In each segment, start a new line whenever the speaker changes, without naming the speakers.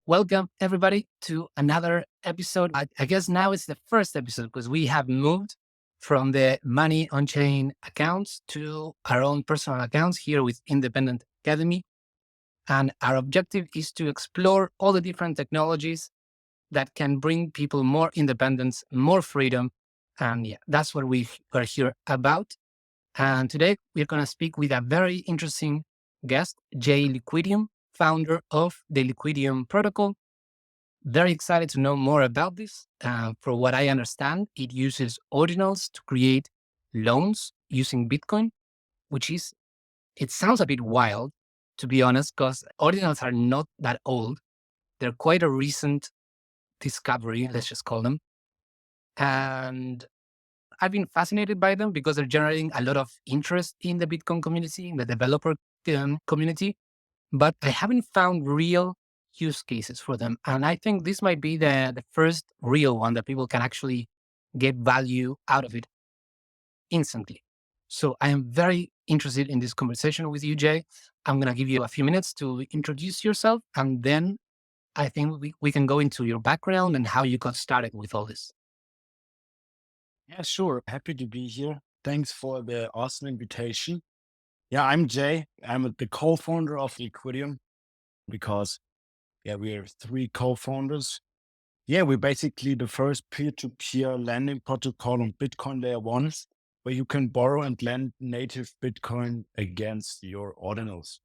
Welcome everybody to another episode. I guess now it's the first episode because we have moved from the money on chain accounts to our own personal accounts here with Independent Academy. And our objective is to explore all the different technologies that can bring people more independence, more freedom. And yeah, that's what we are here about. And today we're going to speak with a very interesting guest, Jay Liquidium, founder of the Liquidium protocol. Very excited to know more about this. For what I understand, it uses ordinals to create loans using Bitcoin, which is, it sounds a bit wild, to be honest, because ordinals are not that old. They're quite a recent discovery, let's just call them. And I've been fascinated by them because they're generating a lot of interest in the Bitcoin community, in the developer community, but I haven't found real use cases for them. And I think this might be the first real one that people can actually get value out of it instantly. So I am very interested in this conversation with you, Jay. I'm going to give you a few minutes to introduce yourself, and then I think we can go into your background and how you got started with all this.
Yeah, sure. Happy to be here. Thanks for the awesome invitation. Yeah, I'm Jay. I'm the co-founder of Liquidium because, we are three co-founders. Yeah, we're basically the first peer-to-peer lending protocol on Bitcoin layer one, where you can borrow and lend native Bitcoin against your ordinals.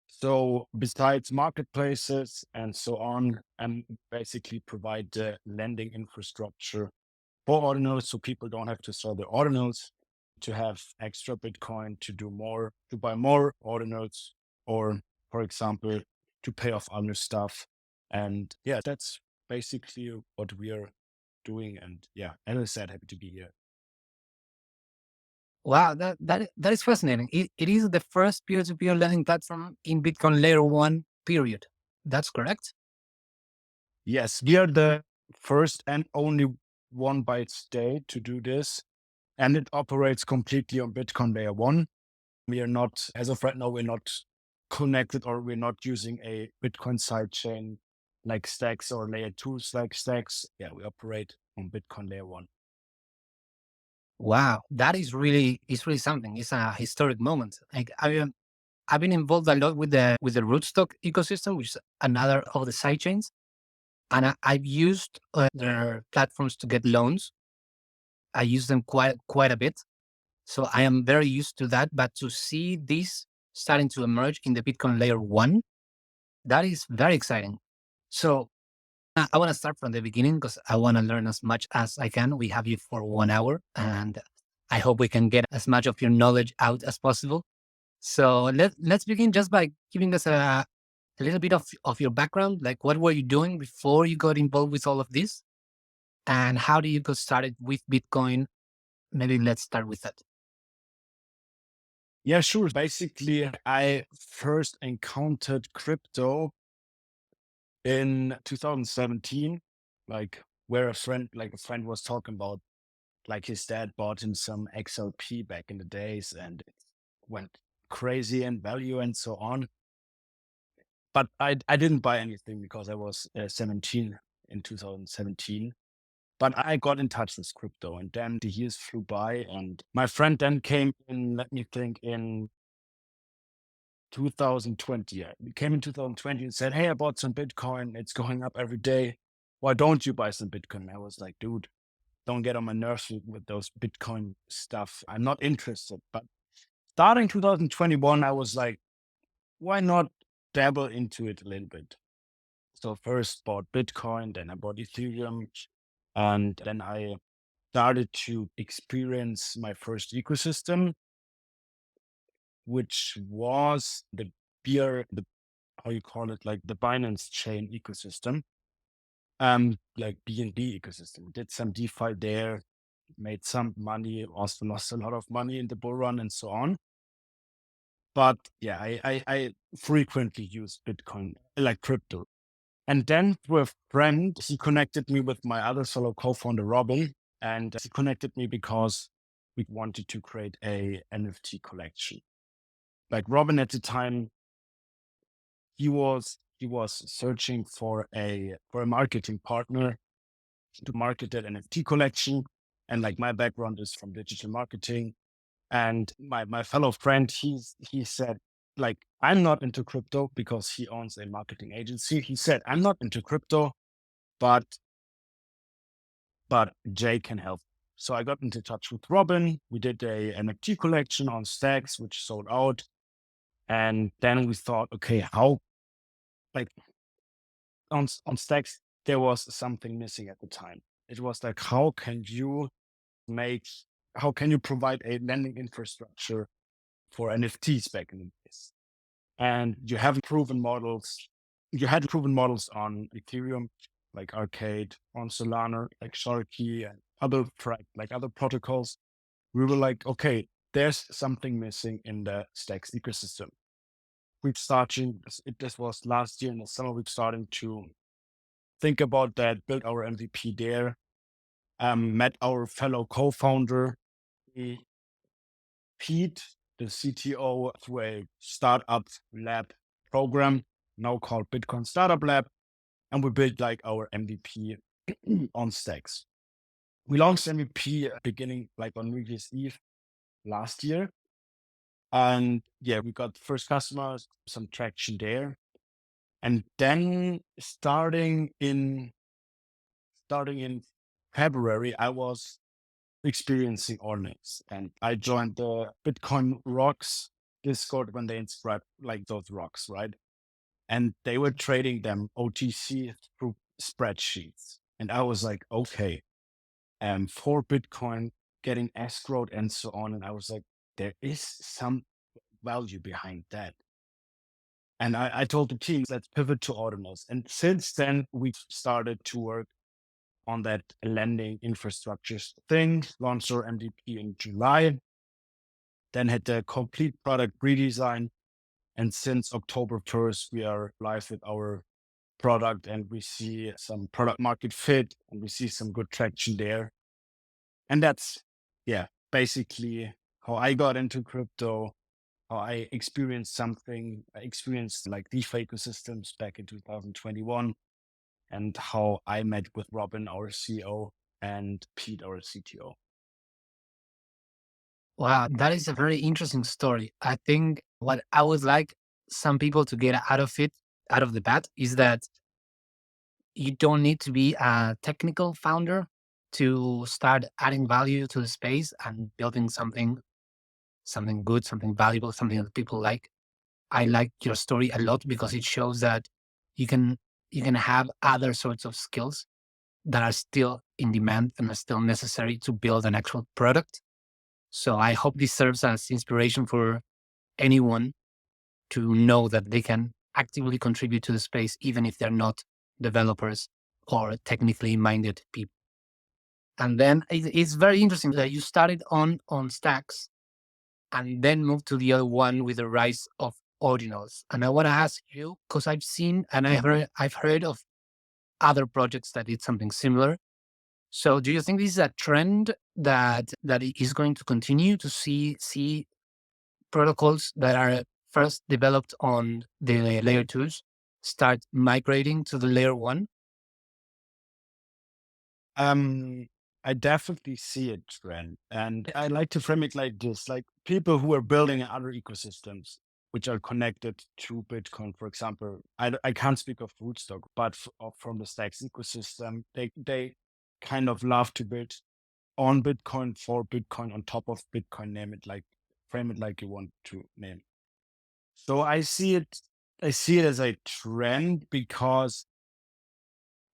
So besides marketplaces and so on, and basically provide the lending infrastructure for ordinals so people don't have to sell their ordinals to have extra Bitcoin to do more, to buy more ordinals, or for example, to pay off other stuff. And yeah, that's basically what we are doing. And yeah, as I said, happy to be here.
Wow, that is fascinating. It is the first peer-to-peer lending platform in Bitcoin layer one, period. That's correct?
Yes, we are the first and only one by state to do this. And it operates completely on Bitcoin layer one. We are not, as of right now, we're not connected or we're not using a Bitcoin sidechain like Stacks or layer twos like Stacks. Yeah, we operate on Bitcoin layer one.
Wow, that is really something. It's a historic moment. Like I've been involved a lot with the rootstock ecosystem, which is another of the sidechains, and I've used their platforms to get loans. I use them quite a bit, so I am very used to that. But to see this starting to emerge in the Bitcoin layer one, that is very exciting. So I want to start from the beginning because I want to learn as much as I can. We have you for 1 hour, and I hope we can get as much of your knowledge out as possible. So let's begin just by giving us a little bit of your background. Like, what were you doing before you got involved with all of this? And how do you get started with Bitcoin? Maybe let's start with that.
Yeah, sure. Basically, I first encountered crypto in 2017, like where a friend was talking about, like his dad bought him some XLP back in the days and it went crazy in value and so on. But I didn't buy anything because I was 17 in 2017. But I got in touch with crypto and then the years flew by and my friend then came in, let me think, in 2020. Yeah, he came in 2020 and said, "Hey, I bought some Bitcoin. It's going up every day. Why don't you buy some Bitcoin?" I was like, dude, don't get on my nerves with those Bitcoin stuff. I'm not interested. But starting 2021, I was like, why not dabble into it a little bit? So first bought Bitcoin, then I bought Ethereum, and then I started to experience my first ecosystem, which was the the how you call it, like the Binance chain ecosystem, like BNB ecosystem. Did some DeFi there, made some money, also lost a lot of money in the bull run and so on. But yeah, I frequently use Bitcoin, like crypto. And then through a friend, he connected me with my other fellow co-founder, Robin. And he connected me because we wanted to create a NFT collection. Like Robin at the time, he was searching for a marketing partner to market that NFT collection. And like my background is from digital marketing. And my fellow friend, he said, like, I'm not into crypto because he owns a marketing agency. He said, I'm not into crypto, but Jay can help. So I got into touch with Robin. We did a NFT collection on Stacks, which sold out. And then we thought, okay, how, like, on Stacks, there was something missing at the time. It was like, make, how can you provide a lending infrastructure for NFTs back in the days? And you have proven models. You had proven models on Ethereum, like Arcade, on Solana, like Sharky, and other protocols. We were like, okay, there's something missing in the Stacks ecosystem. This was last year in the summer, we're starting to think about that, build our MVP there, met our fellow co-founder, Pete, the CTO, through a startup lab program, now called Bitcoin Startup Lab. And we built like our MVP on Stacks. We launched MVP beginning like on New Year's Eve last year. And yeah, we got first customers, some traction there. And then starting in February, I was experiencing Ordinals, and I joined the Bitcoin Rocks Discord when they inscribed like those rocks, right? And they were trading them OTC through spreadsheets. And I was like, okay, for Bitcoin getting escrowed and so on. And I was like, there is some value behind that. And I told the team, let's pivot to ordinals. And since then, we started to work on that lending infrastructure thing, launched our MVP in July, then had the complete product redesign. And since October 1st, we are live with our product and we see some product market fit and we see some good traction there. And that's, yeah, basically how I got into crypto, how I experienced like DeFi ecosystems back in 2021, and how I met with Robin, our CEO, and Pete, our CTO.
Wow, that is a very interesting story. I think what I would like some people to get out of it, out of the bat, is that you don't need to be a technical founder to start adding value to the space and building something good, something valuable, something that people like. I like your story a lot because it shows that you can you can have other sorts of skills that are still in demand and are still necessary to build an actual product. So I hope this serves as inspiration for anyone to know that they can actively contribute to the space, even if they're not developers or technically minded people. And then it's very interesting that you started on Stacks and then moved to the other one with the rise of ordinals. And I want to ask you, because I've seen and I've heard of other projects that did something similar. So do you think this is a trend that is going to continue to see protocols that are first developed on the layer twos start migrating to the layer one?
Um, I definitely see a trend. And I like to frame it like this, like people who are building other ecosystems which are connected to Bitcoin, for example. I can't speak of Rootstock, but from the Stacks ecosystem, they kind of love to build on Bitcoin, for Bitcoin, on top of Bitcoin, frame it like you want to name. So I see it as a trend because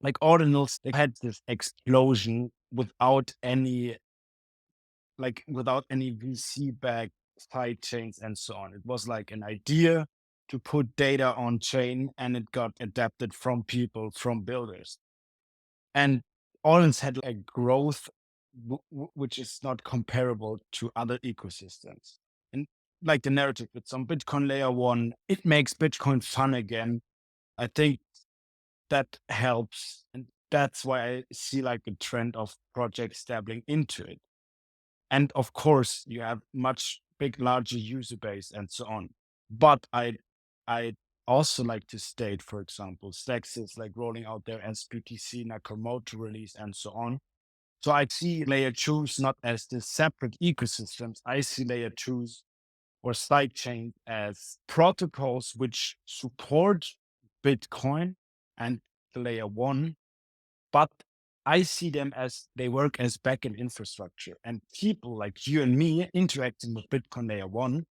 like ordinals, they had this explosion without any VC backed side chains and so on. It was like an idea to put data on chain and it got adapted from people, from builders. And ordinals had a growth which is not comparable to other ecosystems. And like the narrative with some Bitcoin layer one, it makes Bitcoin fun again. I think that helps. And that's why I see like a trend of projects dabbling into it. And of course, you have larger user base and so on. But I also like to state, for example, Stacks is like rolling out their SBTC, Nakamoto release, and so on. So I see layer twos not as the separate ecosystems. I see layer twos or sidechain as protocols which support Bitcoin and the layer one, but I see them as they work as backend infrastructure. And people like you and me interacting with Bitcoin layer one,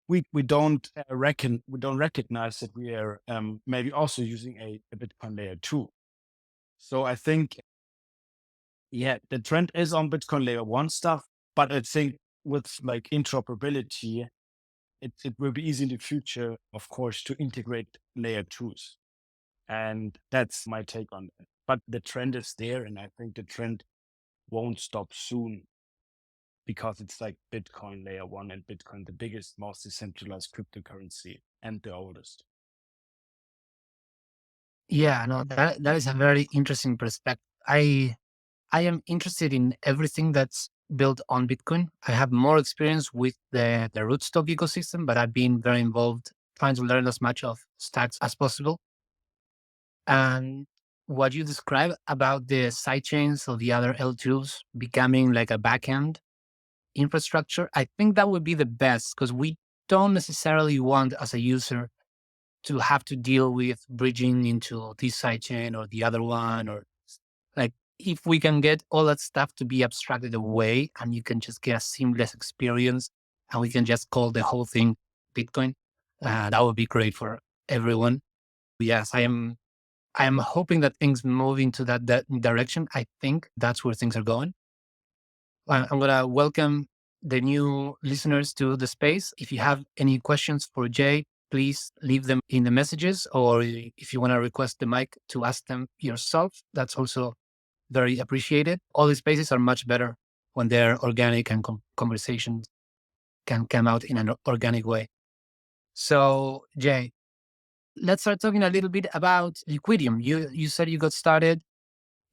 we don't recognize that we are maybe also using a Bitcoin layer two. So I think, yeah, the trend is on Bitcoin layer one stuff, but I think with like interoperability, it will be easy in the future, of course, to integrate layer twos. And that's my take on it. But the trend is there, and I think the trend won't stop soon because it's like Bitcoin layer one and Bitcoin, the biggest, most decentralized cryptocurrency and the oldest.
Yeah, no, that is a very interesting perspective. I am interested in everything that's built on Bitcoin. I have more experience with the rootstock ecosystem, but I've been very involved trying to learn as much of stacks as possible. And what you describe about the sidechains or the other L2s becoming like a backend infrastructure, I think that would be the best because we don't necessarily want as a user to have to deal with bridging into this sidechain or the other one, or like if we can get all that stuff to be abstracted away and you can just get a seamless experience and we can just call the whole thing Bitcoin, that would be great for everyone. Yes, I am hoping that things move into that direction. I think that's where things are going. I'm going to welcome the new listeners to the space. If you have any questions for Jay, please leave them in the messages, or if you want to request the mic to ask them yourself, that's also very appreciated. All the spaces are much better when they're organic and conversations can come out in an organic way. So, Jay, let's start talking a little bit about Liquidium. You said you got started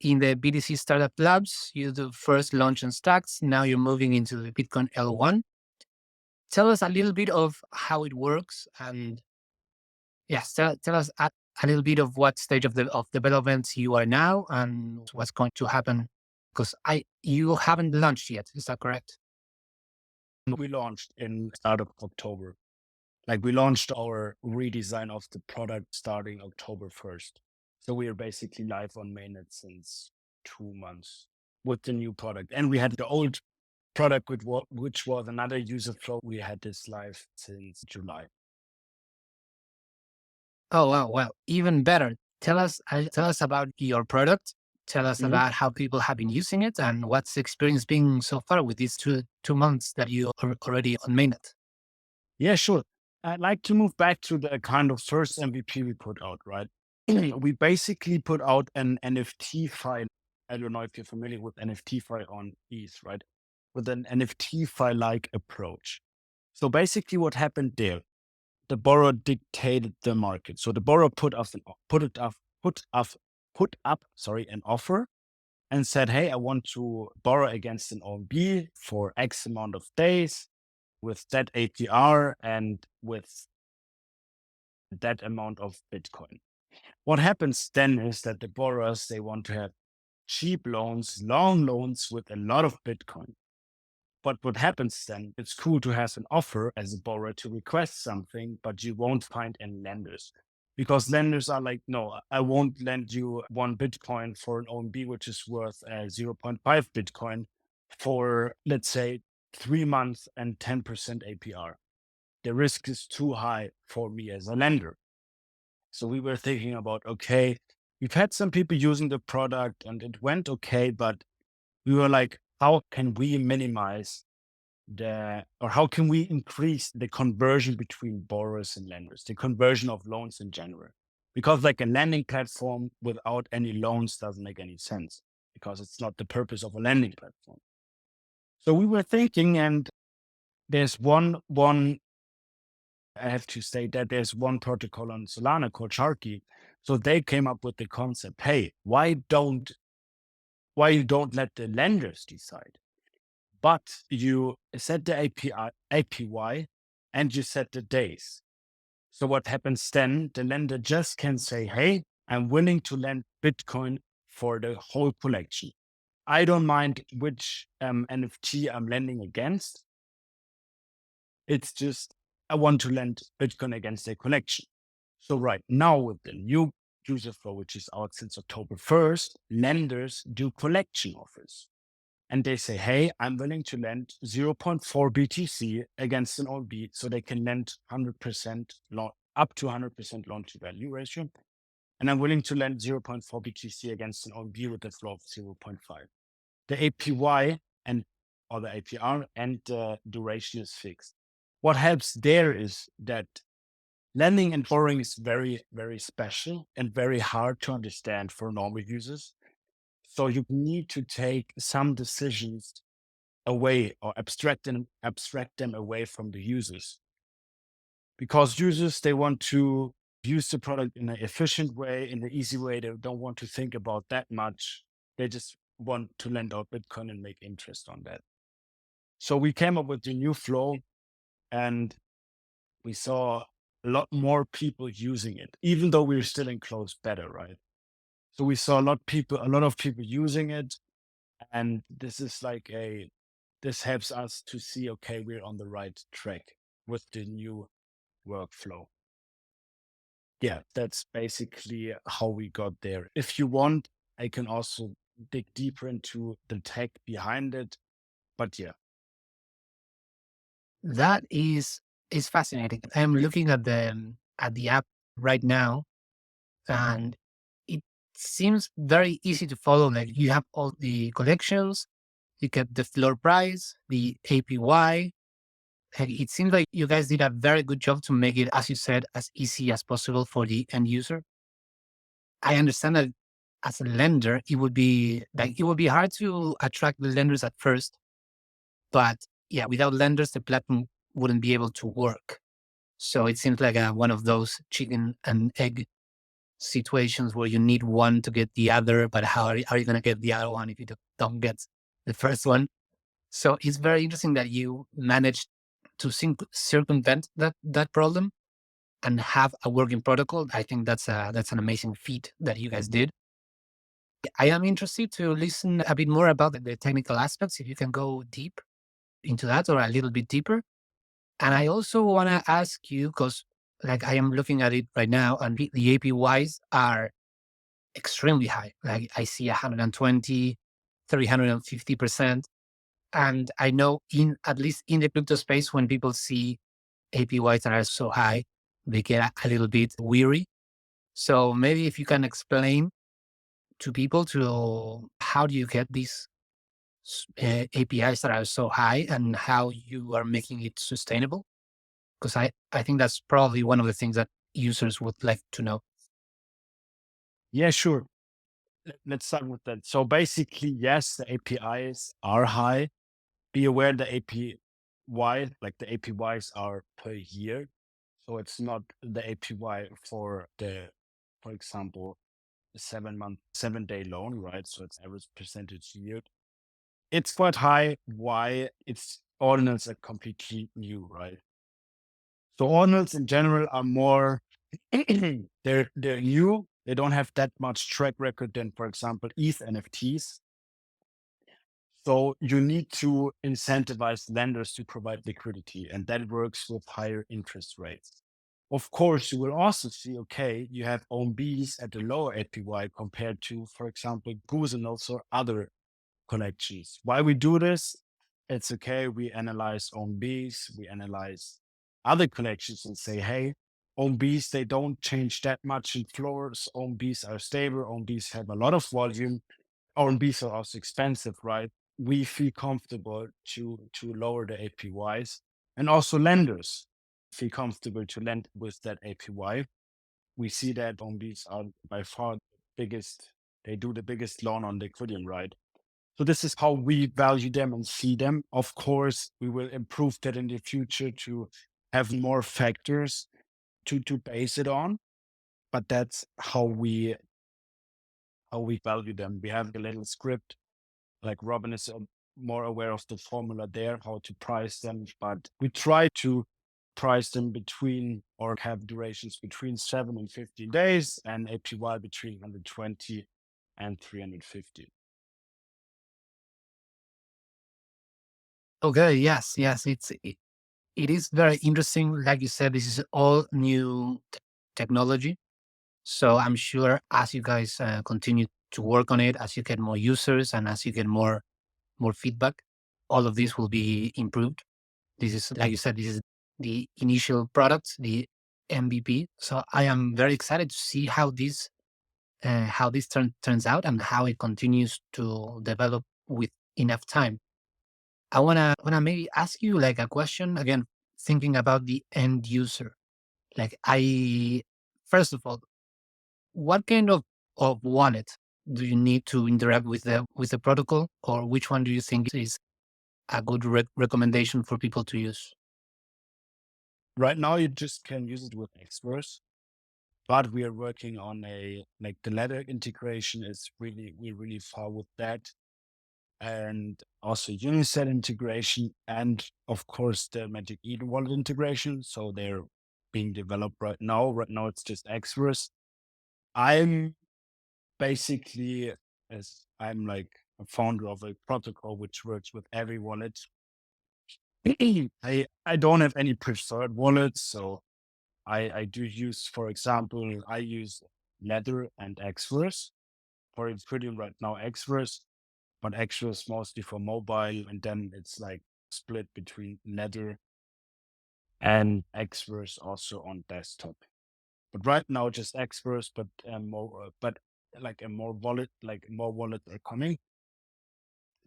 in the BTC Startup Labs. You do first launch on Stacks. Now you're moving into the Bitcoin L1. Tell us a little bit of how it works, and yes, tell us a little bit of what stage of development you are now and what's going to happen. Because you haven't launched yet, is that correct?
We launched in start of October. Like we launched our redesign of the product starting October 1st. So we are basically live on mainnet since 2 months with the new product. And we had the old product, which was another user flow. We had this live since July.
Oh wow, well, even better. Tell us about your product. Tell us
Mhm.
about how people have been using it and what's the experience been so far with these 2 months that you are already on mainnet.
Yeah, sure. I'd like to move back to the kind of first MVP we put out, right? We basically put out an NFT file. I don't know if you're familiar with NFT file on ETH, right? With an NFT file like approach. So basically, what happened there, the borrower dictated the market. So the borrower put up, sorry, an offer and said, "Hey, I want to borrow against an OMB for X amount of days with that APR and with that amount of Bitcoin." What happens then is that the borrowers, they want to have cheap loans, long loans with a lot of Bitcoin. But what happens then, it's cool to have an offer as a borrower to request something, but you won't find any lenders because lenders are like, no, I won't lend you 1 Bitcoin for an OMB, which is worth zero 0.5 Bitcoin for, let's say, 3 months and 10% APR. The risk is too high for me as a lender. So we were thinking about, okay, we've had some people using the product and it went okay, but we were like, how can we minimize or how can we increase the conversion between borrowers and lenders, the conversion of loans in general? Because like a lending platform without any loans doesn't make any sense because it's not the purpose of a lending platform. So we were thinking, and there's one I have to say that there's one protocol on Solana called Sharky. So they came up with the concept, hey, why you don't let the lenders decide? But you set the API, APY and you set the days. So what happens then? The lender just can say, hey, I'm willing to lend Bitcoin for the whole collection. I don't mind which NFT I'm lending against. It's just, I want to lend Bitcoin against a collection. So right now with the new user flow, which is out since October 1st, lenders do collection offers. And they say, hey, I'm willing to lend 0.4 BTC against an OB so they can lend 100% loan, up to 100% loan to value ratio. And I'm willing to lend 0.4 BTC against an OB with a flow of 0.5. The APY and or the APR and the duration is fixed. What helps there is that lending and borrowing is very, very special and very hard to understand for normal users. So you need to take some decisions away or abstract them away from the users, because users, they want to use the product in an efficient way, in an easy way. They don't want to think about that much. They just want to lend out Bitcoin and make interest on that. So we came up with the new flow, and we saw a lot more people using it, even though we're still in closed beta, right? So we saw a lot of people using it. And this is like this helps us to see, okay, we're on the right track with the new workflow. Yeah, that's basically how we got there. If you want, I can also dig deeper into the tech behind it. But yeah.
That is fascinating. I'm looking at the app right now, and it seems very easy to follow. Like you have all the collections, you get the floor price, the APY. Like, it seems like you guys did a very good job to make it, as you said, as easy as possible for the end user. I understand that as a lender, it would be hard to attract the lenders at first, but yeah, without lenders, the platform wouldn't be able to work. So it seems like one of those chicken and egg situations where you need one to get the other, but how are you going to get the other one if you don't get the first one? So it's very interesting that you managed to circumvent that problem and have a working protocol. I think that's an amazing feat that you guys did. I am interested to listen a bit more about the technical aspects, if you can go deep into that or a little bit deeper. And I also want to ask you, because like I am looking at it right now, and the APYs are extremely high. Like I see 120, 350%. And I know at least in the crypto space, when people see APYs that are so high, they get a little bit weary. So maybe if you can explain to people to how do you get these APIs that are so high and how you are making it sustainable? Because I think that's probably one of the things that users would like to know.
Yeah, sure. Let's start with that. So basically, yes, the APIs are high. Be aware the APY, like the APYs are per year. So it's not the APY for example, a 7-month, 7-day loan, right? So it's average percentage yield. It's quite high. Why? It's ordinals are completely new, right? So ordinals in general are more they're new. They don't have that much track record than, for example, ETH NFTs. So you need to incentivize lenders to provide liquidity, and that works with higher interest rates. Of course, you will also see, okay, you have OMBs at a lower APY compared to, for example, Goose or other collections. Why we do this? It's okay. We analyze OMBs, we analyze other collections and say, hey, OMBs, they don't change that much in floors. OMBs are stable. OMBs have a lot of volume. R&Bs are also expensive, right? We feel comfortable to lower the APYs, and also lenders feel comfortable to lend with that APY. We see that R&Bs are by far the biggest. They do the biggest loan on Liquidium, right? So this is how we value them and see them. Of course, we will improve that in the future to have more factors to base it on, but that's how we value them. We have a little script, like Robin is more aware of the formula there, how to price them. But we try to price them between or have durations between 7 and 15 days and APY between 120 and 350.
Okay, yes, yes, it is very interesting. Like you said, this is all new technology. So I'm sure as you guys continue to work on it, as you get more users and as you get more feedback, all of this will be improved. This is, like you said, this is the initial product, the MVP. So I am very excited to see how this turns out and how it continues to develop with enough time. I wanna maybe ask you like a question again, thinking about the end user. Like I first of all, what kind of wallet do you need to interact with the protocol, or which one do you think is a good recommendation for people to use?
Right now, you just can use it with Xverse, but we are working on like the ladder integration is we're really far with that. And also Unicell integration, and of course the Magic Eden wallet integration. So they're being developed right now. Right now, it's just Xverse. I'm basically, as I'm like a founder of a protocol which works with every wallet. I don't have any preferred wallets, so I do use, for example, I use Ledger and Xverse for Liquidium right now. Xverse, but Xverse mostly for mobile, and then it's like split between Ledger and Xverse also on desktop. But right now, just Xverse, but but like a more wallet, like more wallets are coming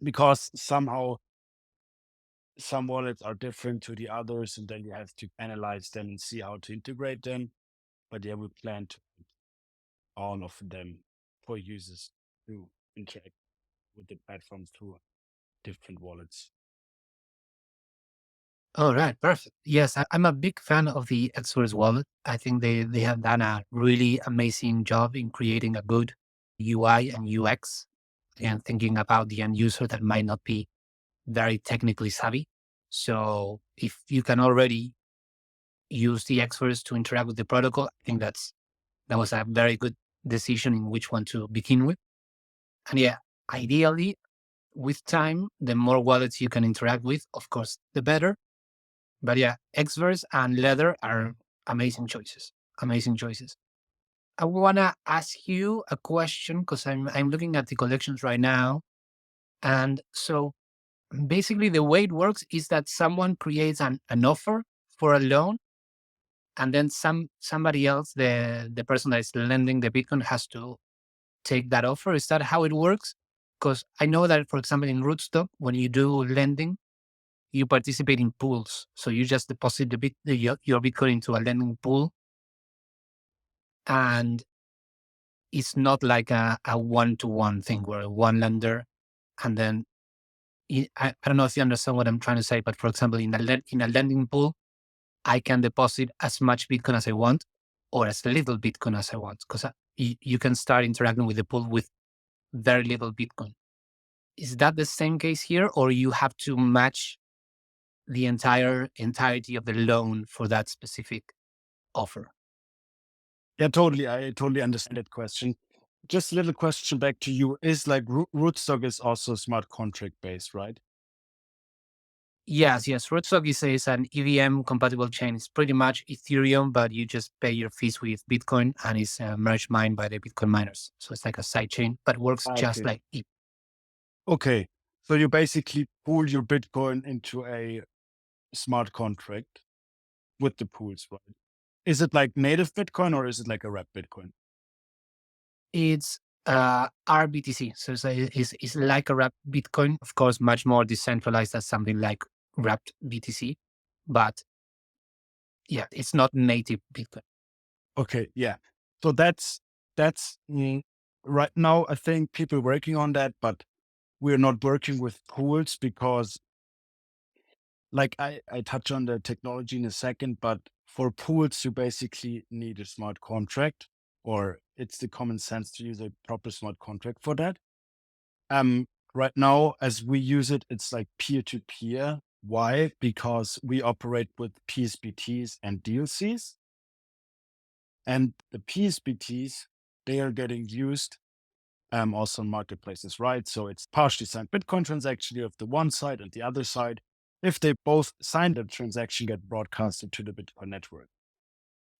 because somehow some wallets are different to the others, and then you have to analyze them and see how to integrate them. But yeah, we plan to all of them for users to interact with the platform through different wallets.
All right, perfect. Yes, I'm a big fan of the Xverse wallet. I think they have done a really amazing job in creating a good UI and UX and thinking about the end user that might not be very technically savvy. So if you can already use the Xverse to interact with the protocol, I think that was a very good decision in which one to begin with. And yeah, ideally, with time, the more wallets you can interact with, of course, the better. But yeah, Xverse and Leather are amazing choices. Amazing choices. I wanna ask you a question because I'm looking at the collections right now, and so basically the way it works is that someone creates an offer for a loan, and then somebody else, the person that is lending the Bitcoin, has to take that offer. Is that how it works? Because I know that, for example, in Rootstock, when you do lending, you participate in pools. So you just deposit your Bitcoin into a lending pool, and it's not like a one-to-one thing where one lender and then I don't know if you understand what I'm trying to say, but for example, in a lending pool, I can deposit as much Bitcoin as I want or as little Bitcoin as I want because you can start interacting with the pool with very little Bitcoin. Is that the same case here, or you have to match the entirety of the loan for that specific offer?
Yeah, totally. I totally understand that question. Just a little question back to you. Is like Rootstock is also smart contract based, right?
Yes, yes. Rootstock is an EVM compatible chain. It's pretty much Ethereum, but you just pay your fees with Bitcoin and it's merged mined by the Bitcoin miners. So it's like a side chain, but works
Ah,
just
okay.
like it.
Okay. So you basically pool your Bitcoin into a smart contract with the pools, right? Is it like native Bitcoin or is it like a wrapped Bitcoin?
It's RBTC. So it's like a wrapped Bitcoin, of course, much more decentralized as something like wrapped BTC. But yeah, it's not native Bitcoin.
Okay, yeah. So that's right now. I think people working on that, but we're not working with pools because, like, I touch on the technology in a second, but for pools, you basically need a smart contract, or it's the common sense to use a proper smart contract for that. Right now, as we use it, it's like peer to peer. Why? Because we operate with PSBTs and DLCs, and the PSBTs, they are getting used also in marketplaces, right? So it's partially signed Bitcoin transaction. You have the one side and the other side. If they both sign the transaction, get broadcasted to the Bitcoin network.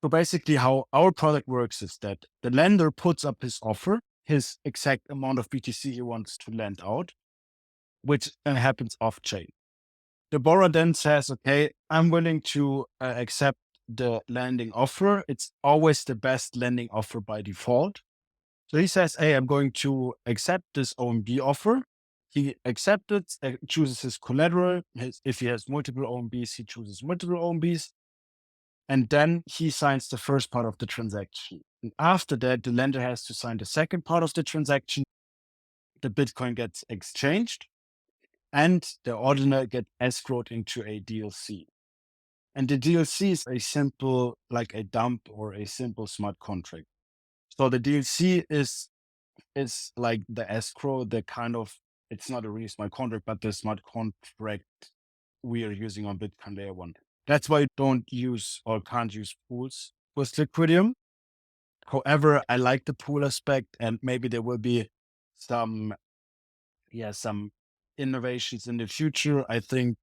So basically how our product works is that the lender puts up his offer, his exact amount of BTC he wants to lend out, which happens off chain. The borrower then says, okay, I'm willing to accept the lending offer. It's always the best lending offer by default. So he says, hey, I'm going to accept this OMB offer. He accepts it, chooses his collateral. If he has multiple OMBs, he chooses multiple OMBs. And then he signs the first part of the transaction. And after that, the lender has to sign the second part of the transaction. The Bitcoin gets exchanged and the ordinal gets escrowed into a DLC. And the DLC is a simple, like a dump or a simple smart contract. So the DLC is like the escrow, the kind of, it's not a really smart contract, but the smart contract we are using on Bitcoin layer one. That's why you don't use or can't use pools with Liquidium. However, I like the pool aspect, and maybe there will be some, some innovations in the future. I think,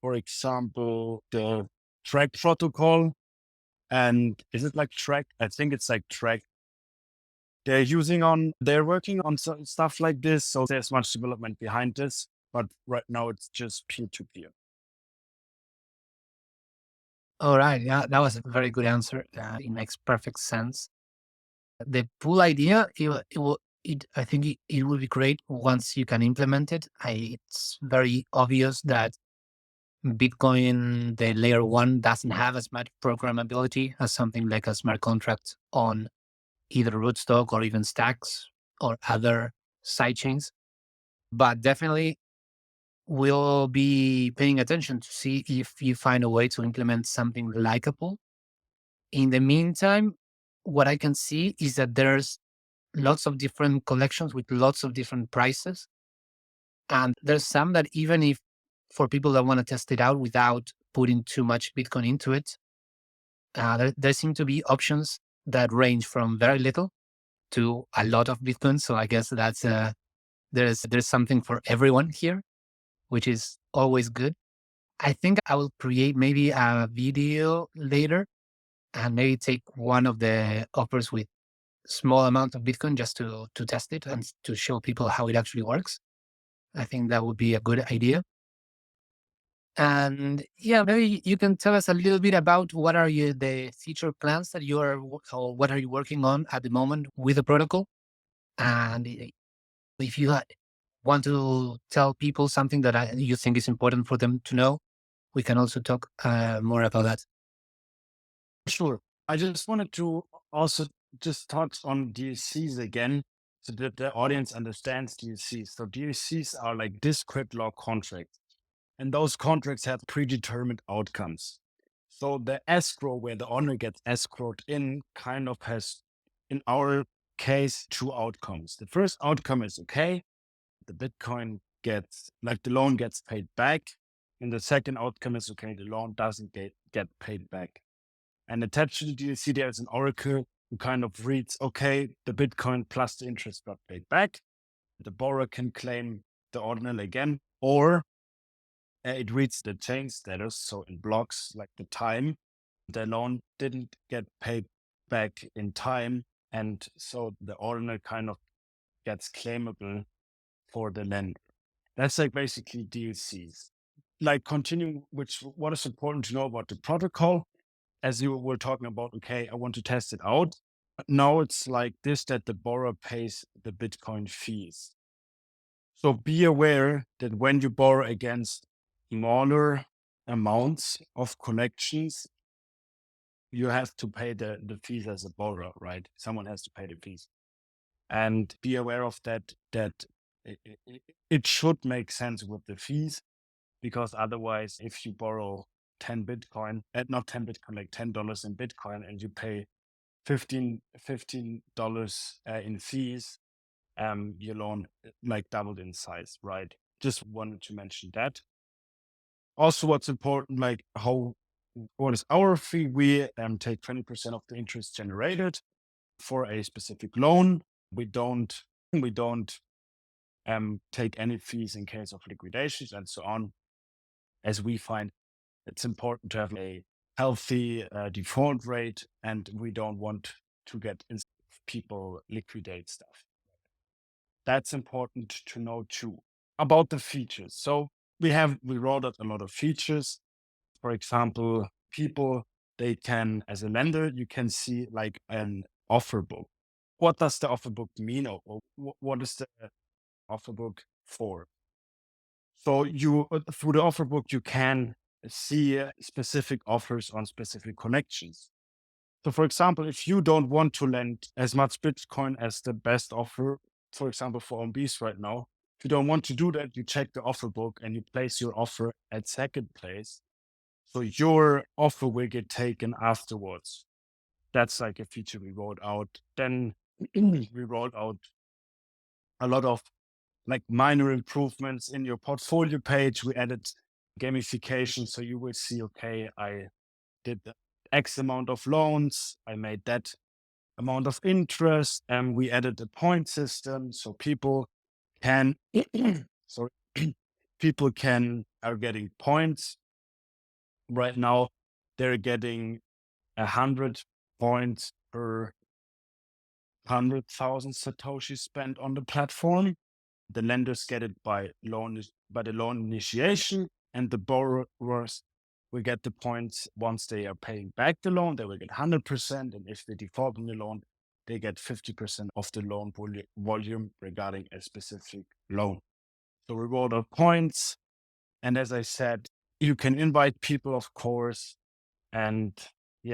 for example, the track protocol, and is it like track? I think it's like track. They're working on stuff like this. So there's much development behind this, but right now it's just peer-to-peer.
All right. Yeah, that was a very good answer. It makes perfect sense. The pool idea, I think it will be great once you can implement it. It's very obvious that Bitcoin, the layer one, doesn't have as much programmability as something like a smart contract on either rootstock or even stacks or other sidechains. But definitely we'll be paying attention to see if you find a way to implement something like a pool. In the meantime, what I can see is that there's lots of different collections with lots of different prices. And there's some that even if for people that want to test it out without putting too much Bitcoin into it, there seem to be options that range from very little to a lot of Bitcoin. So I guess that's there's something for everyone here, which is always good. I think I will create maybe a video later and maybe take one of the offers with small amount of Bitcoin just to test it and to show people how it actually works. I think that would be a good idea. And yeah, maybe you can tell us a little bit about what are the future plans that you are, or what are you working on at the moment with the protocol? And if you want to tell people something that you think is important for them to know, we can also talk more about that.
Sure. I just wanted to also just touch on DLCs again so that the audience understands DLCs. So DLCs are like discrete log contracts, and those contracts have predetermined outcomes. So the escrow where the owner gets escrowed in kind of has, in our case, two outcomes. The first outcome is okay, the Bitcoin gets, like the loan gets paid back. And the second outcome is okay, the loan doesn't get paid back. And attached to the DLC, there's an oracle who kind of reads, okay, the Bitcoin plus the interest got paid back. The borrower can claim the ordinal again, or it reads the chain status. So in blocks, like the time, the loan didn't get paid back in time. And so the ordinal kind of gets claimable for the lender. That's like basically DLCs. Like continuing, what is important to know about the protocol, as you were talking about, okay, I want to test it out. Now it's like this, that the borrower pays the Bitcoin fees. So be aware that when you borrow against smaller amounts of collections, you have to pay the fees as a borrower, right? Someone has to pay the fees. And be aware of that it should make sense with the fees, because otherwise, if you borrow 10 Bitcoin, not 10 Bitcoin, like $10 in Bitcoin, and you pay $15 in fees, your loan like doubled in size, right? Just wanted to mention that. Also, what's important, like what is our fee? We take 20% of the interest generated for a specific loan. We don't take any fees in case of liquidations and so on, as we find it's important to have a healthy default rate, and we don't want to get people liquidate stuff. That's important to know too. About the features. So we rolled out a lot of features. For example, they can, as a lender, you can see like an offer book. What does the offer book mean, or what is the offer book for? So through the offer book, you can see specific offers on specific connections. So for example, if you don't want to lend as much Bitcoin as the best offer, for example, for OMBs right now, if you don't want to do that, you check the offer book and you place your offer at second place. So your offer will get taken afterwards. That's like a feature we rolled out. Then we rolled out a lot of like minor improvements in your portfolio page. We added gamification. So you will see, okay, I did X amount of loans. I made that amount of interest, and we added a point system. So people can, sorry, people are getting points. Right now, they're getting 100 points per 100,000 Satoshi spent on the platform. The lenders get it by the loan initiation, and the borrowers will get the points once they are paying back the loan. They will get 100%, and if they default on the loan, they get 50% of the loan volume regarding a specific loan. So reward of points, and as I said, you can invite people, of course, and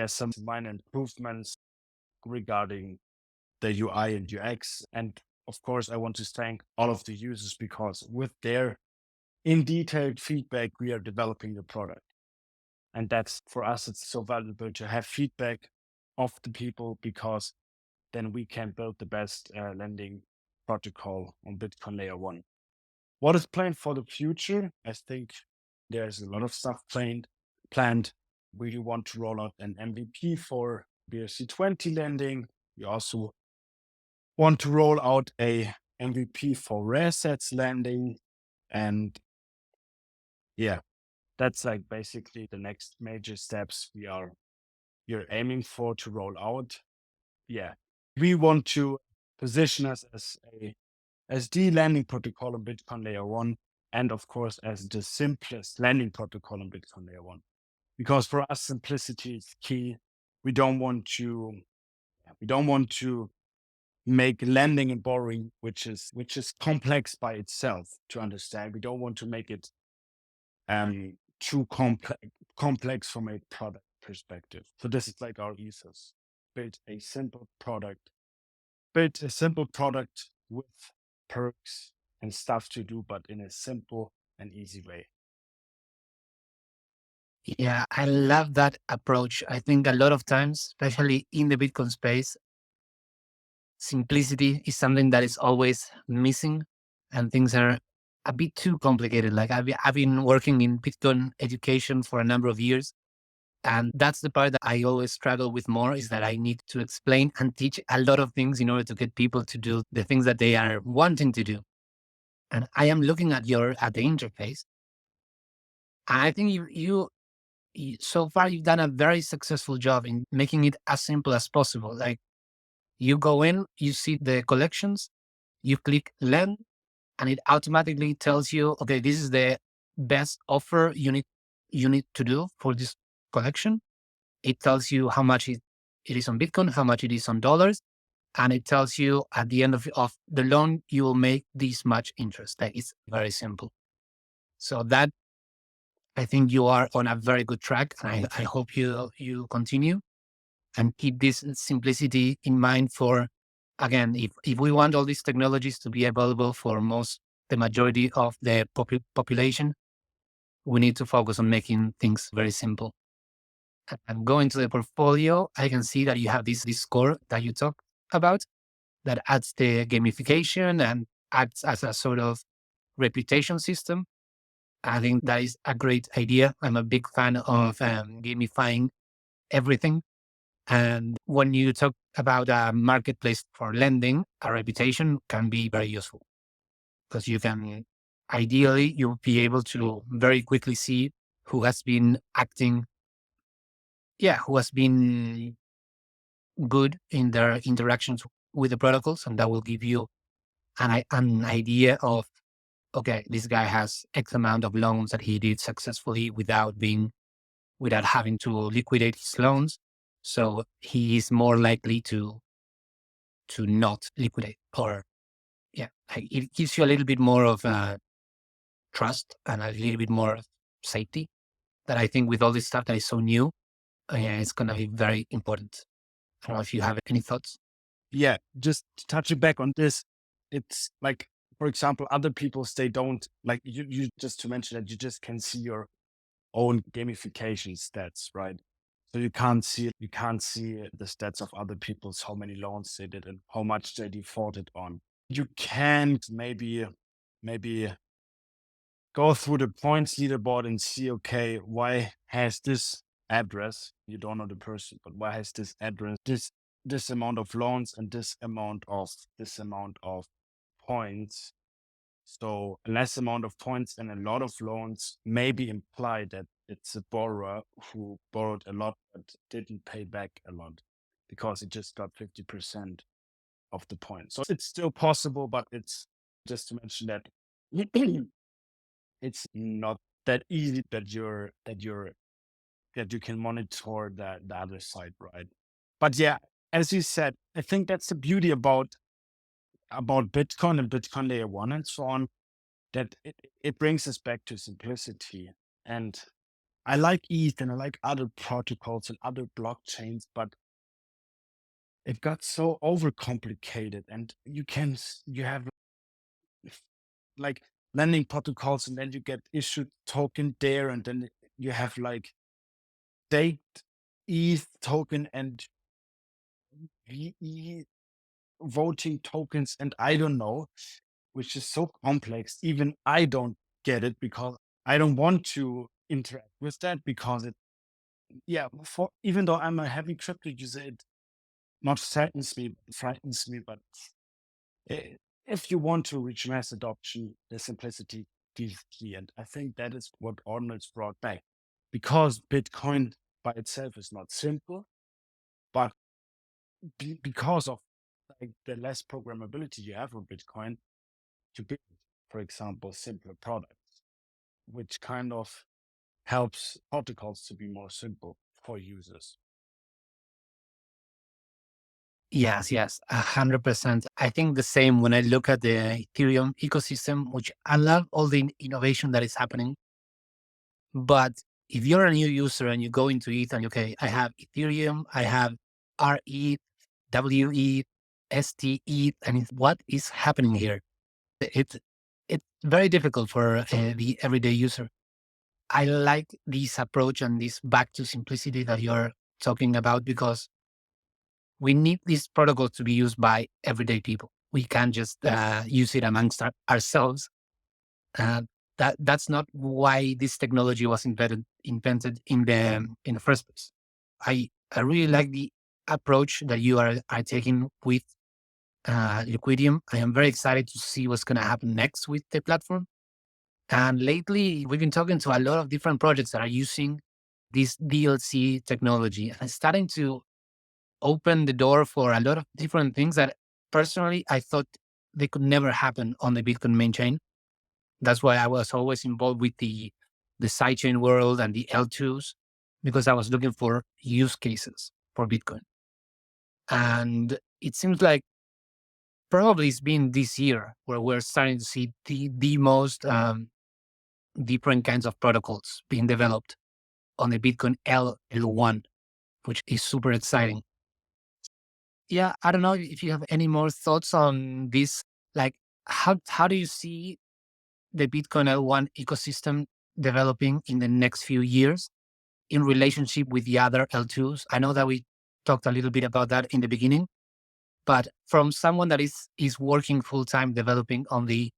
some minor improvements regarding the UI and UX. And of course, I want to thank all of the users, because with their in detailed feedback, we are developing the product. And that's, for us, it's so valuable to have feedback of the people, because then we can build the best lending protocol on Bitcoin layer 1. What is planned for the future? I think there's a lot of stuff planned. We want to roll out an MVP for BRC20 lending. We also want to roll out a MVP for rare sets lending. And that's like basically the next major steps you're aiming for to roll out. We want to position us as the lending protocol on Bitcoin layer 1, and of course as the simplest lending protocol on Bitcoin layer 1, because for us simplicity is key. We don't want to make lending and borrowing, which is complex by itself to understand. We don't want to make it too complex from a product perspective. So this is like our ethos: build a simple product with perks and stuff to do, but in a simple and easy way.
Yeah, I love that approach. I think a lot of times, especially in the Bitcoin space, simplicity is something that is always missing, and things are a bit too complicated. Like I've been working in Bitcoin education for a number of years, and that's the part that I always struggle with more, is that I need to explain and teach a lot of things in order to get people to do the things that they are wanting to do. And I am looking at the interface. I think so far you've done a very successful job in making it as simple as possible. Like, you go in, you see the collections, you click lend, and it automatically tells you, okay, this is the best offer you need to do for this collection. It tells you how much it is on Bitcoin, how much it is on dollars, and it tells you at the end of the loan, you will make this much interest. Like, it's very simple. So that, I think you are on a very good track, and I hope you continue and keep this simplicity in mind for, again, if we want all these technologies to be available for the majority of the population, we need to focus on making things very simple. And going to the portfolio, I can see that you have this score that you talked about that adds the gamification and acts as a sort of reputation system. I think that is a great idea. I'm a big fan of gamifying everything. And when you talk about a marketplace for lending, a reputation can be very useful because you can, ideally, you'll be able to very quickly see who has been acting, who has been good in their interactions with the protocols. And that will give you an idea of, okay, this guy has X amount of loans that he did successfully without having to liquidate his loans. So he is more likely to not liquidate, or it gives you a little bit more of trust and a little bit more safety that I think with all this stuff that is so new, it's going to be very important. I don't know if you have any thoughts.
Yeah, just touching back on this, it's like, for example, other people's, they don't like you just to mention that you just can see your own gamification stats, right? So you can't see the stats of other people's, how many loans they did and how much they defaulted on. You can maybe go through the points leaderboard and see, okay, why has this address, you don't know the person, but why has this address this amount of loans and this amount of points? So a less amount of points and a lot of loans maybe imply that it's a borrower who borrowed a lot but didn't pay back a lot because it just got 50% of the points. So it's still possible, but it's just to mention that it's not that easy that you can monitor the other side, right? But yeah, as you said, I think that's the beauty about Bitcoin and Bitcoin layer one and so on, that it brings us back to simplicity. And I like ETH and I like other protocols and other blockchains, but it got so overcomplicated, and you have like lending protocols, and then you get issued token there, and then you have like staked ETH token and VE voting tokens, and I don't know, which is so complex. Even I don't get it because I don't want to interact with that because for even though I'm a heavy crypto user, it not frightens me, but i- if you want to reach mass adoption, the simplicity is key. And I think that is what Ordinals brought back, because Bitcoin by itself is not simple, but because of like the less programmability you have with Bitcoin to build, for example, simpler products, which kind of helps protocols to be more simple for users.
Yes, 100%. I think the same when I look at the Ethereum ecosystem, which I love all the innovation that is happening. But if you're a new user and you go into ETH and okay, I have Ethereum, I have RE, WE, STE, and what is happening here? It's it's very difficult for the everyday user. I like this approach and this back to simplicity that you're talking about, because we need this protocol to be used by everyday people. We can't just use it amongst ourselves. Uh, that's not why this technology was invented in the first place. I really like the approach that you are taking with Liquidium. I am very excited to see what's going to happen next with the platform. And lately, we've been talking to a lot of different projects that are using this DLC technology, and it's starting to open the door for a lot of different things that personally I thought they could never happen on the Bitcoin main chain. That's why I was always involved with the sidechain world and the L2s, because I was looking for use cases for Bitcoin. And it seems like probably it's been this year where we're starting to see the most different kinds of protocols being developed on the Bitcoin L1, which is super exciting. Yeah, I don't know if you have any more thoughts on this. Like, how do you see the Bitcoin L1 ecosystem developing in the next few years in relationship with the other L2s? I know that we talked a little bit about that in the beginning, but from someone that is working full time developing on the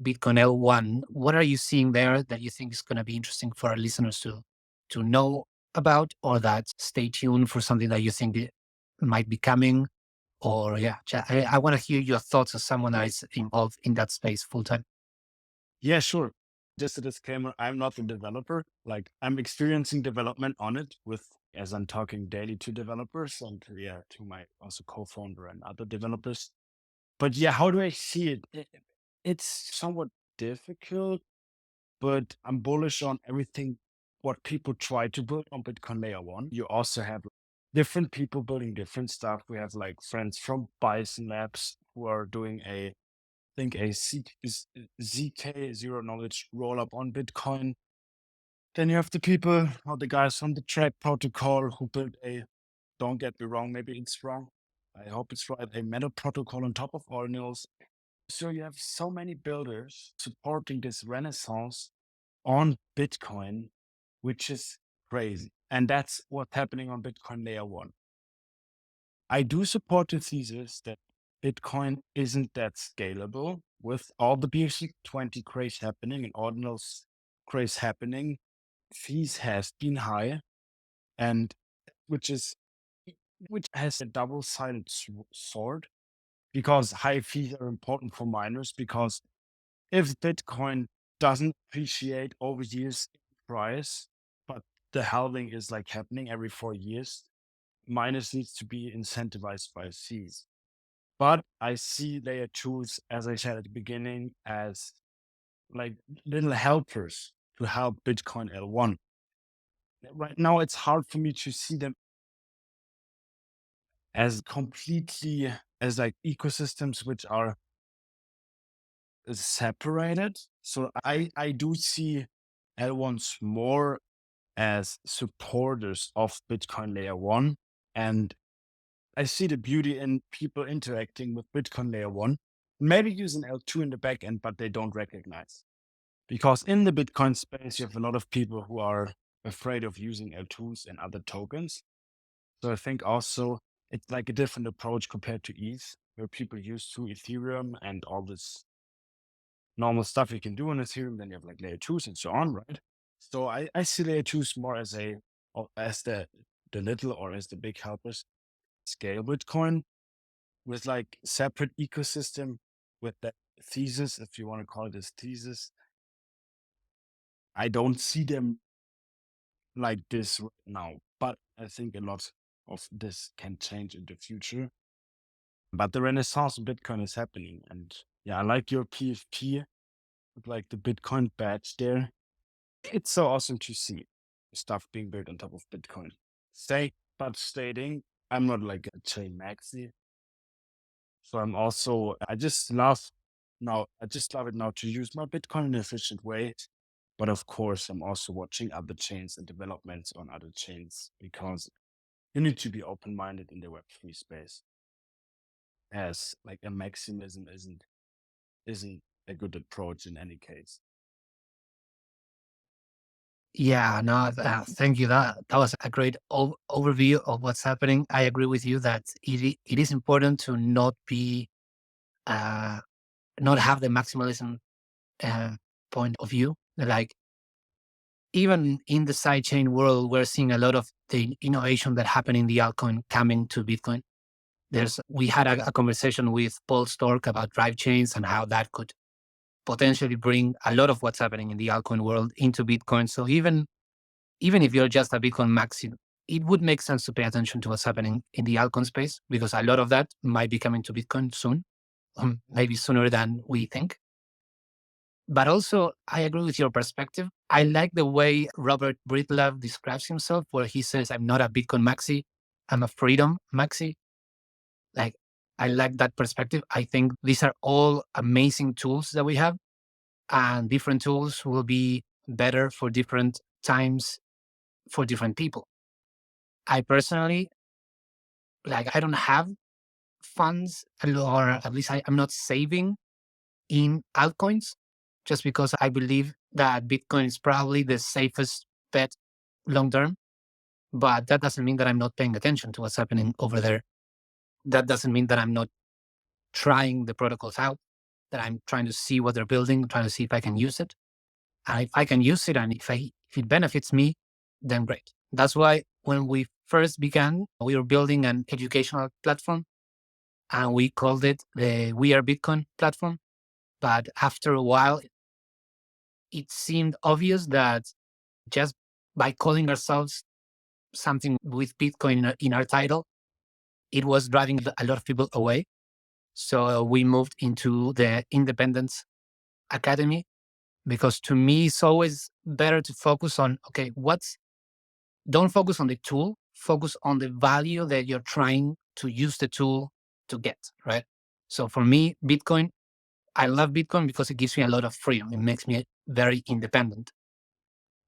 Bitcoin L1. What are you seeing there that you think is going to be interesting for our listeners to know about, or that stay tuned for something that you think might be coming? Or yeah, I want to hear your thoughts as someone that is involved in that space full time.
Yeah, sure. Just a disclaimer, I'm not a developer. Like I'm experiencing development on it with as I'm talking daily to developers and yeah, to my also co-founder and other developers. But yeah, how do I see it? It's somewhat difficult, but I'm bullish on everything what people try to build on Bitcoin layer one. You also have different people building different stuff. We have like friends from Bison Labs who are doing think a ZK zero knowledge roll up on Bitcoin. Then you have the people or the guys from the track protocol who built don't get me wrong, maybe it's wrong. I hope it's right, a meta protocol on top of Ordinals. So you have so many builders supporting this renaissance on Bitcoin, which is crazy. And that's what's happening on Bitcoin layer one. I do support the thesis that Bitcoin isn't that scalable with all the BRC20 craze happening and ordinals craze happening. Fees has been high, and which is which has a double-sided sword because high fees are important for miners because if Bitcoin doesn't appreciate over years in price, but the halving is like happening every 4 years, miners needs to be incentivized by fees. But I see layer twos, as I said at the beginning, as like little helpers to help Bitcoin L1. Right now, it's hard for me to see them as completely as like ecosystems which are separated. So I do see L1s more as supporters of Bitcoin layer one. And I see the beauty in people interacting with Bitcoin layer one, maybe using L2 in the back end, but they don't recognize. Because in the Bitcoin space, you have a lot of people who are afraid of using L2s and other tokens. So I think also it's like a different approach compared to ETH, where people use to Ethereum and all this normal stuff you can do on Ethereum. Then you have like layer twos and so on, right? So I see layer twos more as as the little or as the big helpers scale Bitcoin with like separate ecosystem with that thesis, if you want to call it this thesis. I don't see them like this right now, but I think a lot of this can change in the future. But the renaissance of Bitcoin is happening. And yeah, I like your PFP with like the Bitcoin badge there. It's so awesome to see stuff being built on top of Bitcoin. But stating, I'm not like a chain maxi. So I just love it now to use my Bitcoin in an efficient way. But of course, I'm also watching other chains and developments on other chains because you need to be open-minded in the Web3 space. As like a maximism isn't a good approach in any case.
Yeah, no, thank you. That was a great overview of what's happening. I agree with you that it is important to uh, not have the maximalism uh, point of view. Like even in the sidechain world, we're seeing a lot of the innovation that happened in the altcoin coming to Bitcoin. We had a conversation with Paul Stork about drive chains and how that could potentially bring a lot of what's happening in the altcoin world into Bitcoin. So even if you're just a Bitcoin maxi, it would make sense to pay attention to what's happening in the altcoin space because a lot of that might be coming to Bitcoin soon, maybe sooner than we think. But also, I agree with your perspective. I like the way Robert Breedlove describes himself, where he says, I'm not a Bitcoin maxi, I'm a freedom maxi. Like, I like that perspective. I think these are all amazing tools that we have, and different tools will be better for different times for different people. I personally, I don't have funds, or at least I'm not saving in altcoins just because I believe that Bitcoin is probably the safest bet long term. But that doesn't mean that I'm not paying attention to what's happening over there. That doesn't mean that I'm not trying the protocols out. that I'm trying to see what they're building, trying to see if I can use it. And if I can use it and if it benefits me, then great. That's why when we first began, we were building an educational platform and we called it the We Are Bitcoin platform. But after a while, it seemed obvious that just by calling ourselves something with Bitcoin in our title, it was driving a lot of people away. So we moved into the Independence Academy because to me, it's always better to focus on, okay, don't focus on the tool, focus on the value that you're trying to use the tool to get, right? So for me, I love Bitcoin because it gives me a lot of freedom. It makes me very independent.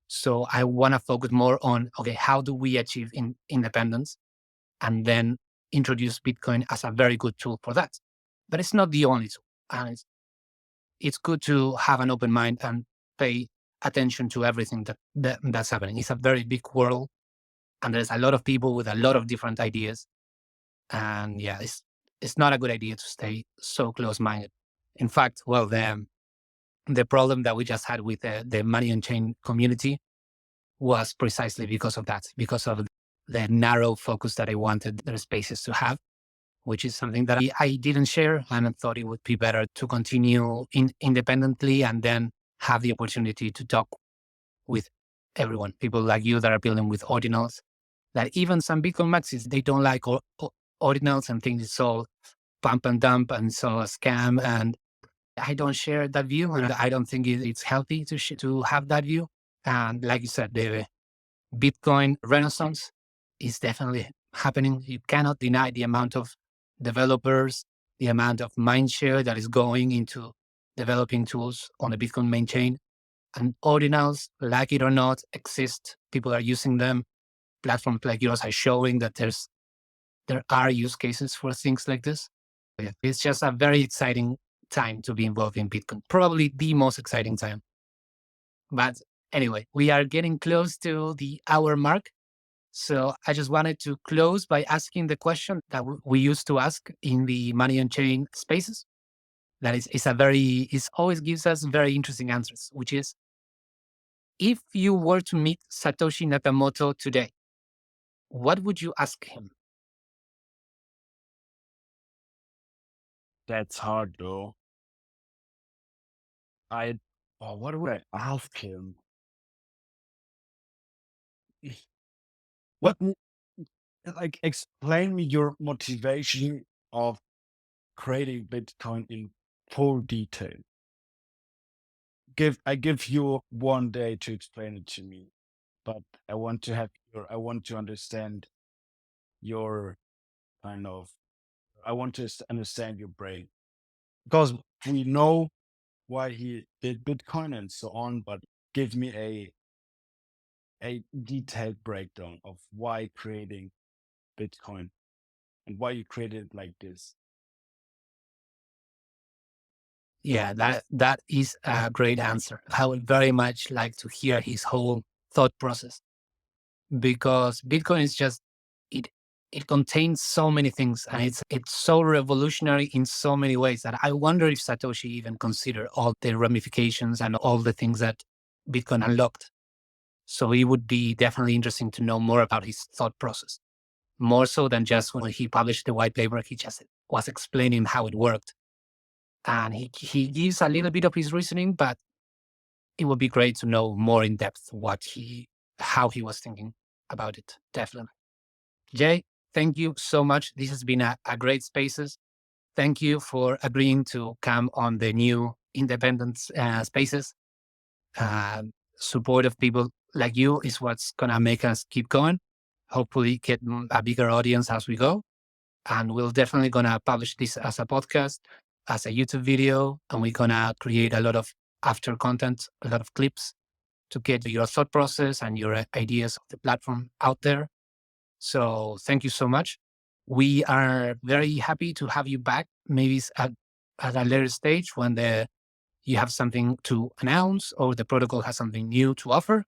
So I want to focus more on, okay, how do we achieve independence? And then introduce Bitcoin as a very good tool for that. But it's not the only tool. And it's good to have an open mind and pay attention to everything that's happening. It's a very big world and there's a lot of people with a lot of different ideas. And yeah, it's not a good idea to stay so close-minded. In fact, well, the problem that we just had with the money on chain community was precisely because of that, because of the narrow focus that I wanted their spaces to have, which is something that I didn't share. And I thought it would be better to continue independently and then have the opportunity to talk with everyone, people like you that are building with ordinals, that even some Bitcoin maxis, they don't like ordinals and think it's all pump and dump and so a scam. And I don't share that view. And I don't think it's healthy to have that view. And like you said, the Bitcoin renaissance is definitely happening. You cannot deny the amount of developers, the amount of mind share that is going into developing tools on the Bitcoin main chain. And ordinals, like it or not, exist. People are using them. Platforms like yours are showing that there are use cases for things like this. Yeah, it's just a very exciting time to be involved in Bitcoin. Probably the most exciting time. But anyway, we are getting close to the hour mark. So I just wanted to close by asking the question that we used to ask in the money on chain spaces. That is it always gives us very interesting answers, which is, if you were to meet Satoshi Nakamoto today, what would you ask him?
That's hard though. I, oh, what would I ask him? What, like, explain me your motivation of creating Bitcoin in full detail. I give you 1 day to explain it to me, but I want to understand your kind of, I want to understand your brain, because we know why he did Bitcoin and so on, but give me a detailed breakdown of why creating Bitcoin and why you created it like this.
Yeah, that is a great answer. I would very much like to hear his whole thought process, because Bitcoin is just it it contains so many things and it's so revolutionary in so many ways that I wonder if Satoshi even considered all the ramifications and all the things that Bitcoin unlocked. So it would be definitely interesting to know more about his thought process, more so than just when he published the white paper, he just was explaining how it worked. And he gives a little bit of his reasoning, but it would be great to know more in depth how he was thinking about it. Definitely. Jay, thank you so much. This has been a great spaces. Thank you for agreeing to come on the new independent spaces. Support of people like you is what's going to make us keep going. Hopefully get a bigger audience as we go. And we're definitely going to publish this as a podcast, as a YouTube video, and we're going to create a lot of after content, a lot of clips to get your thought process and your ideas of the platform out there. So thank you so much. We are very happy to have you back, maybe at a later stage when you have something to announce or the protocol has something new to offer.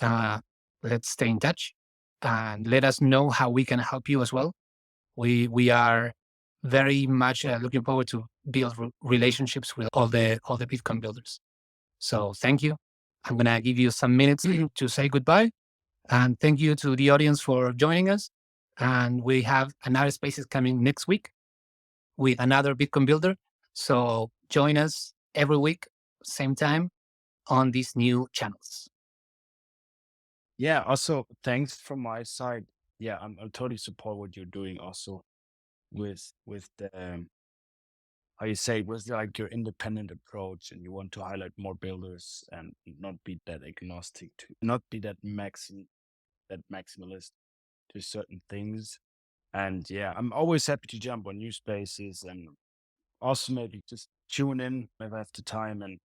Uh, let's stay in touch and let us know how we can help you as well. We are very much looking forward to build relationships with all the Bitcoin builders. So thank you. I'm gonna give you some minutes to say goodbye, and thank you to the audience for joining us. And we have another spaces coming next week with another Bitcoin builder. So join us every week, same time on these new channels.
Yeah. Also, thanks from my side. Yeah, I'm totally support what you're doing. Also, with the how you say, with like your independent approach, and you want to highlight more builders and not be that agnostic to, not be that maximalist to certain things. And yeah, I'm always happy to jump on new spaces, and also maybe just tune in if I have the time, and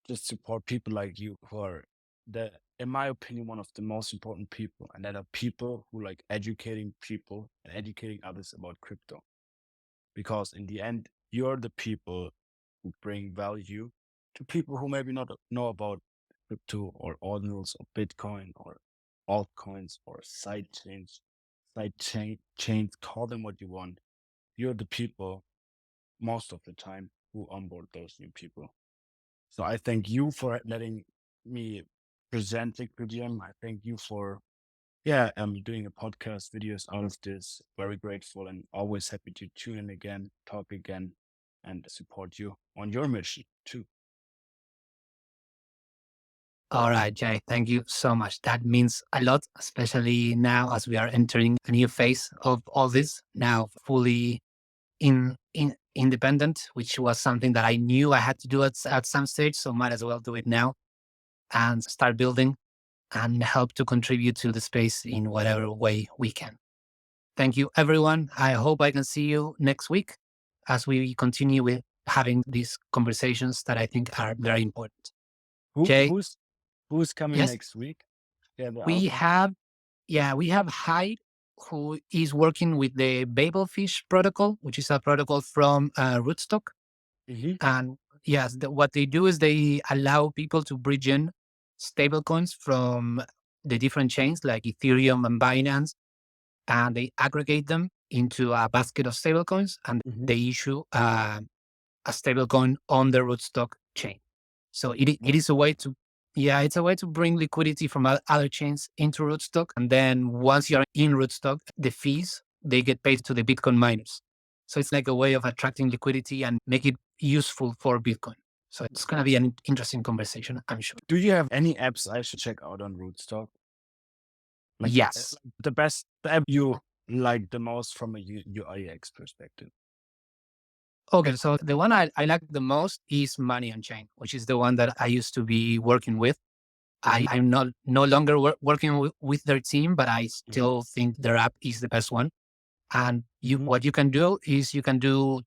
just support people like you who are in my opinion, one of the most important people, and that are people who like educating people and educating others about crypto. Because in the end, you're the people who bring value to people who maybe not know about crypto or ordinals or Bitcoin or altcoins or chains, call them what you want. You're the people most of the time who onboard those new people. So I thank you for letting me present Liquidium. I thank you for doing a podcast videos out of this. Very grateful and always happy to tune in again, talk again, and support you on your mission too.
All right, Jay, thank you so much. That means a lot, especially now as we are entering a new phase of all this, now fully in independent, which was something that I knew I had to do at some stage. So might as well do it now and start building and help to contribute to the space in whatever way we can. Thank you, everyone. I hope I can see you next week as we continue with having these conversations that I think are very important.
Who
Jay,
who's coming
yes,
next week? Yeah, the
we
outline.
have, we have Hyde, who is working with the Babelfish protocol, which is a protocol from Rootstock.
Mm-hmm.
And yes, what they do is they allow people to bridge in stablecoins from the different chains like Ethereum and Binance, and they aggregate them into a basket of stablecoins, and
Mm-hmm.
they issue a stablecoin on the Rootstock chain. So it is a way to, it's a way to bring liquidity from other chains into Rootstock. And then once you're in Rootstock, the fees, they get paid to the Bitcoin miners. So it's like a way of attracting liquidity and make it useful for Bitcoin. So it's going to be an interesting conversation, I'm sure.
Do you have any apps I should check out on Rootstock? Like
Yes.
the app you like the most from a UIX perspective?
Okay. So the one I like the most is Money on Chain, which is the one that I used to be working with.
Mm-hmm.
I'm not no longer working with their team, but I
Mm-hmm.
still think their app is the best one. And
Mm-hmm.
what you can do is you can do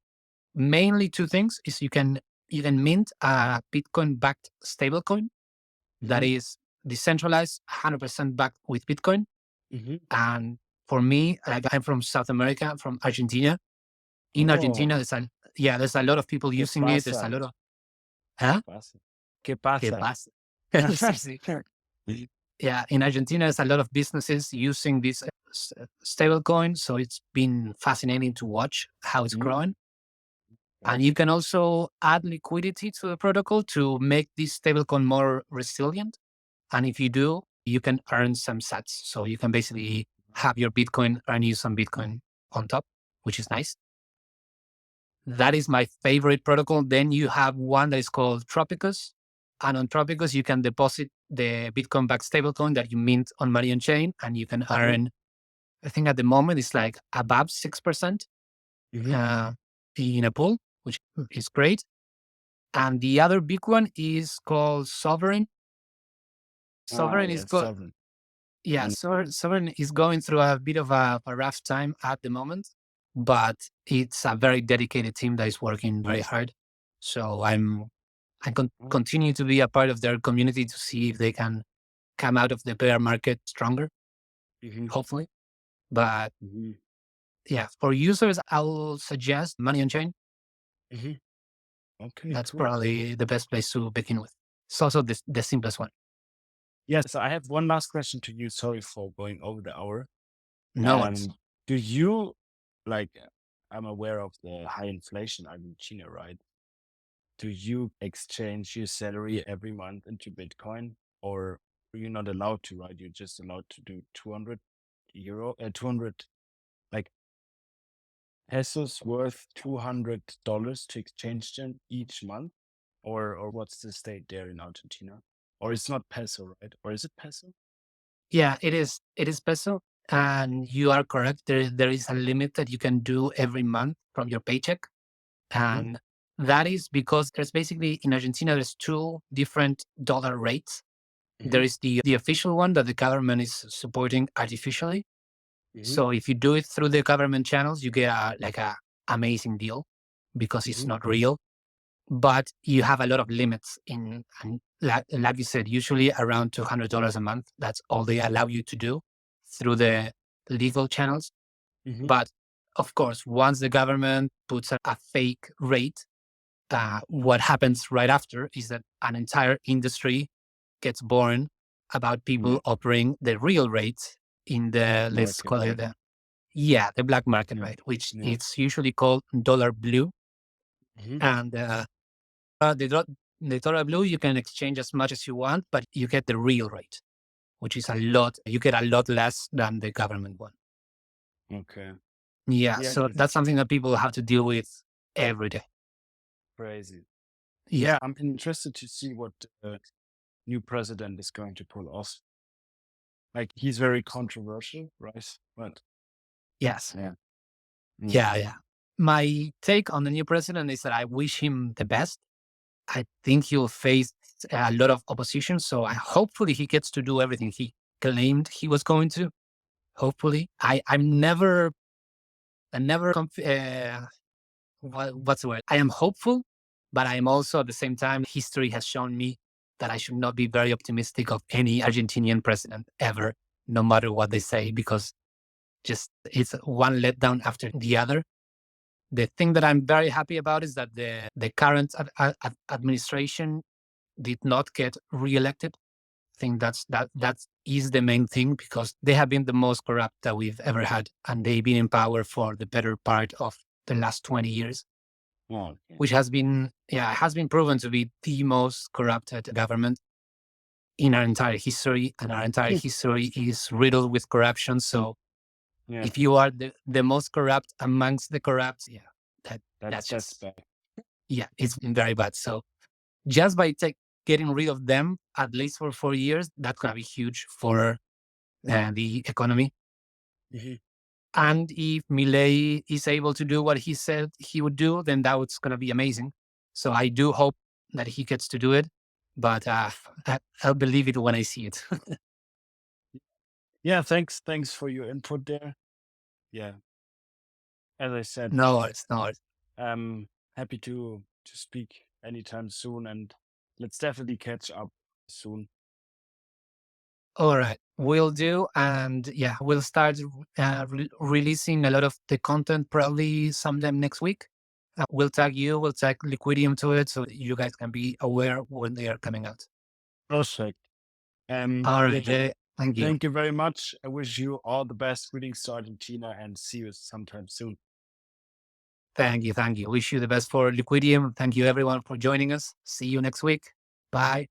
mainly two things: is you can mint a Bitcoin backed stablecoin that
Mm-hmm.
is decentralized, 100% backed with Bitcoin.
Mm-hmm.
And for me, like I'm from South America, from Argentina. In
Oh,
Argentina, there's a lot of people
¿qué
using it. There's a
pasa?
lot of huh?
Pasa. ¿Qué
¿Qué
pasa?
pasa? Sí, sí. Yeah, in Argentina, there's a lot of businesses using this stablecoin. So it's been fascinating to watch how it's
Mhm.
growing. And
Nice.
you can also add liquidity to the protocol to make this stablecoin more resilient. And if you do, you can earn some sats. So you can basically have your Bitcoin earn you some Bitcoin on top, which is nice. That is my favorite protocol. Then you have one that is called Tropicus. And on Tropicus, you can deposit the Bitcoin backed stablecoin that you mint on Money on Chain, and you can earn, I think at the moment, it's like above 6%
Mhm.
uh, in a pool, which is great. And the other big one is called Sovereign.
Ah,
Sovereign is
yeah,
go,
sovereign. I
yeah,
know.
Sovereign is going through a bit of a rough time at the moment, but it's a very dedicated team that is working very
Nice.
hard. So I
Oh,
continue to be a part of their community to see if they can come out of the bear market stronger,
mhm,
hopefully. But
mhm,
yeah, for users, I'll suggest Money on Chain.
mhm. Okay,
That's
cool.
probably the best place to begin with. It's also the simplest one.
Yes, I have one last question to you. Sorry for going over the hour.
No worries.
Do you like? I'm aware of the high inflation in Argentina, right? Do you exchange your salary every month into Bitcoin, or are you not allowed to, right? You're just allowed to do 200 euro, 200 like pesos worth $200 to exchange them each month, or what's the state there in Argentina? Or it's not peso, right? Or is it peso?
Yeah, it is. It is peso, and you are correct. There is a limit that you can do every month from your paycheck,
Hmm.
and that is because there's basically in Argentina there's two different dollar rates.
Hmm.
There is the official one that the government is supporting artificially.
Hmm.
So if you do it through the government channels, you get a amazing deal because it's
Hmm.
not real. But you have a lot of limits in, and like you said, usually around $200 a month. That's all they allow you to do through the legal channels.
Hmm.
But of course, once the government puts a fake rate, what happens right after is that an entire industry gets born about
Yeah.
people offering the real rates in the, let's
Market,
call it,
right?
the black market,
Yeah.
right? Which
Yeah.
it's usually called dollar blue.
Hmm.
And the dollar blue, you can exchange as much as you want, but you get the real rate, which is you get a lot less than the government one.
Okay.
Yeah.
Yeah,
So
that's
that's something that people have to deal with every day.
crazy.
Yeah.
Yeah, I'm interested to see what the new president is going to pull off. Like, he's very controversial, right? But
Yes.
yeah. Mm.
Yeah. Yeah. My take on the new president is that I wish him the best. I think he'll face a lot of opposition. So hopefully he gets to do everything he claimed he was going to. Hopefully, I never, what's the word? I am hopeful, but I am also at the same time, history has shown me that I should not be very optimistic of any Argentinian president ever, no matter what they say, because just it's one letdown after the other. The thing that I'm very happy about is that the current administration did not get reelected. I think that is the main thing because they have been the most corrupt that we've ever had, and they've been in power for the better part of the last 20 years,
Oh, okay.
which has been proven to be the most corrupted government in our entire history, and our entire history is riddled with corruption. So
Yeah,
if you are the most corrupt amongst the corrupt, that's
that's
just,
bad.
it's been very bad. So just by getting rid of them, at least for 4 years, that's gonna be huge for the economy.
Hmm.
And if Milei is able to do what he said he would do, then that's going to be amazing. So I do hope that he gets to do it, but I'll believe it when I see it.
Yeah, thanks for your input there. Yeah, as I said,
No worries, no worries.
I'm happy to speak anytime soon, and let's definitely catch up soon.
All right, we'll do. And yeah, we'll start releasing a lot of the content probably sometime next week. We'll tag you, we'll tag Liquidium to it so that you guys can be aware when they are coming out.
Perfect.
All
Yeah,
right, Jay, thank you.
thank you very much. I wish you all the best. Greetings to Argentina, and see you sometime soon.
Thank you. Thank you. Wish you the best for Liquidium. Thank you, everyone, for joining us. See you next week. Bye.